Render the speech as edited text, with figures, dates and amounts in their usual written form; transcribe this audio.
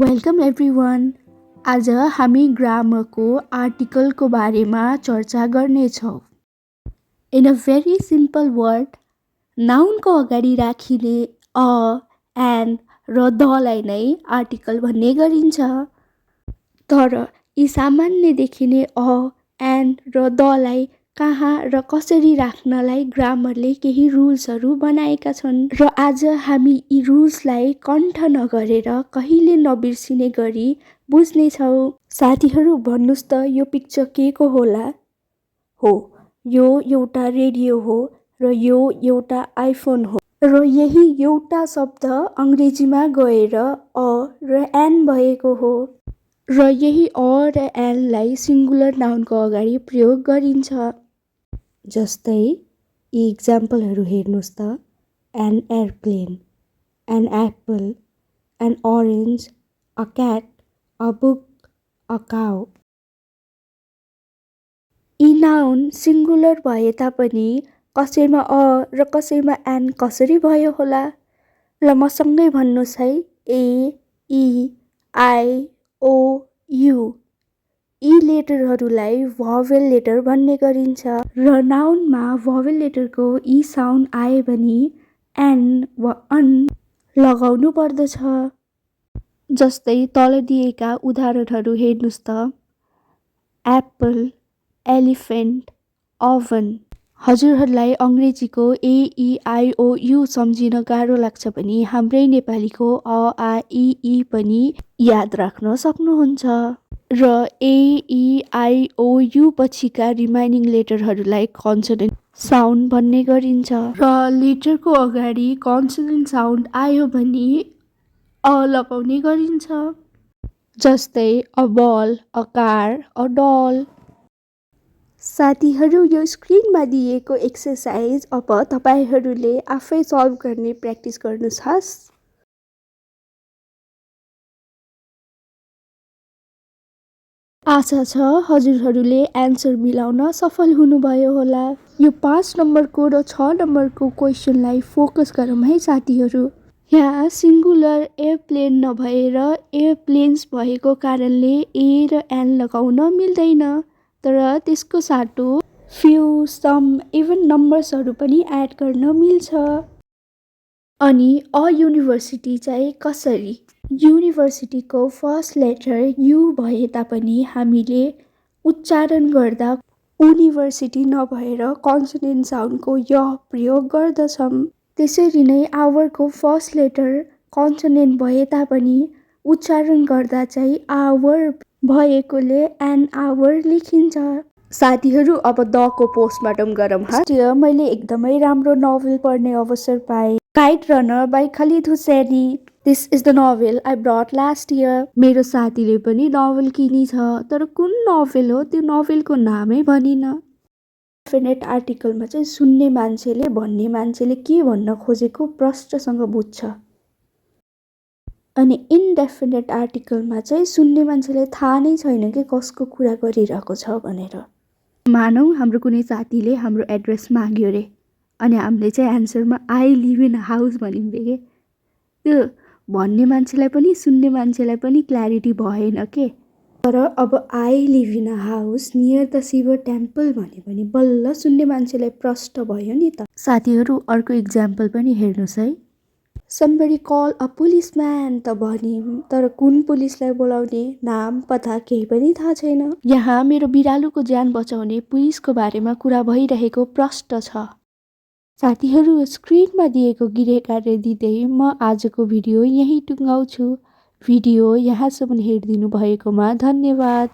Welcome everyone. आज हामी ग्रामरको आर्टिकलको बारेमा चर्चा गर्नेछौँ। In a very simple word, नाउनको अगाडि राखिने अ, एन र दलाई नै आर्टिकल भन्ने गरिन्छ। तर यी सामान्य देखिने अ, एन र दलाई कहाँ र कसरी राख्नलाई ग्रामरले केही रुल्सहरू बनाएका छन् र आज हामी यी रुल्सलाई कण्ठ नगरेर कहिले नबिर्सिने गरी बुझ्नेछौँ। साथीहरू, भन्नुहोस् त यो पिक्चर के को होला? हो, यो एउटा रेडियो हो र यो एउटा आइफोन हो र यही एउटा शब्द अङ्ग्रेजीमा गएर अ र एन भएको हो र यही अ र एनलाई सिङ्गुलर नाउनको अगाडि प्रयोग गरिन्छ। जस्तै यी इक्जाम्पलहरू हेर्नुहोस् त, an airplane, an apple, an orange, a cat, a book, a cow। यी नाउन सिङ्गुलर भए तापनि कसैमा अ र कसैमा एन कसरी भयो होला? ल मसँगै भन्नुहोस् है। ए, ई, आई, ओ, यु। यी लेटरहरूलाई भोवेल लेटर भन्ने गरिन्छ र नाउनमा भोवेल लेटरको यी साउन्ड आए भने एन वा अन लगाउनु पर्दछ। जस्तै तल दिएका उदाहरणहरू हेर्नुहोस् त, एप्पल, एलिफेन्ट, ओभन। हजुरहरूलाई अङ्ग्रेजीको ए, ई, आई, ओ, यु सम्झिन गाह्रो लाग्छ भने हाम्रै नेपालीको अ, आ, इ, पनि याद राख्न सक्नुहुन्छ र ए, ई, आई, ओ, यु पछिका रिमाइनिङ लेटरहरूलाई कन्सोनेन्ट साउन्ड भन्ने गरिन्छ र लेटरको अगाडि कन्सोनेन्ट साउन्ड आयो भने अ लगाउने गरिन्छ। जस्तै a ball, a car, a doll. साथीहरू, यो स्क्रिनमा दिएको एक्सर्साइज अब तपाईँहरूले आफै सल्भ गर्ने प्र्याक्टिस गर्नुहोस्। आशा छ हजुरहरूले एन्सर मिलाउन सफल हुनुभयो होला। यो 5 नम्बरको र 6 नम्बरको क्वेसनलाई फोकस गरौँ है साथीहरू। यहाँ सिङ्गुलर एयरप्लेन नभएर एयरप्लेन्स भएको कारणले ए र एन लगाउन मिल्दैन, तर त्यसको साटो फ्यु, सम, इभन नम्बर्सहरू पनि एड गर्न मिल्छ। अनि अ युनिभर्सिटी चाहिँ कसरी? युनिभर्सिटीको फर्स्ट लेटर यु भए तापनि हामीले उच्चारण गर्दा युनिभर्सिटी नभएर कन्सोनेन्ट साउन्डको य प्रयोग गर्दछौँ। त्यसरी नै आवरको फर्स्ट लेटर कन्सोनेन्ट भए तापनि उच्चारण गर्दा चाहिँ आवर भएकोले एन आवर लेखिन्छ। साथीहरू, अब दको पोस्टमार्टम गरौँ। मैले एकदमै राम्रो नोभल पढ्ने अवसर पाएँ, kite runner by Khaled Hosseini. This is the novel I brought last year. मेरो साथीले पनि नोभल किनिछ, तर कुन नोभल हो त्यो नोभलको नामै भनिन। डेफिनेट आर्टिकलमा चाहिँ सुन्ने मान्छेले भन्ने मान्छेले के भन्न खोजेको प्रष्टसँग बुझ्छ, अनि इनडेफिनेट आर्टिकलमा चाहिँ सुन्ने मान्छेले थाहा नै छैन कि कसको कुरा गरिरहेको छ भनेर। मानौँ हाम्रो कुनै साथीले हाम्रो एड्रेस माग्यो रे, अनि हामीले चाहिँ एन्सरमा आई लिभ इन हाउस भनिन् रे के। त्यो भन्ने मान्छेलाई पनि सुन्ने मान्छेलाई पनि क्ल्यारिटी भएन के। तर अब I live in a house near the Shiva temple भन्यो भने बल्ल सुन्ने मान्छेलाई प्रष्ट भयो नि त। साथीहरू, अर्को इक्जाम्पल पनि हेर्नुहोस् है। समबडी कल अ पुलिसम्यान त भनिन्, तर कुन पुलिसलाई बोलाउने नाम पता केही पनि थाहा छैन। यहाँ मेरो बिरालुको ज्यान बचाउने पुलिसको बारेमा कुरा भइरहेको प्रष्ट छ। साथीहरू, स्क्रिनमा दिएको गृह कार्य दिँदै म आजको भिडियो यहीँ टुङ्गाउँछु। भिडियो यहाँसम्म हेरिदिनु भएकोमा धन्यवाद।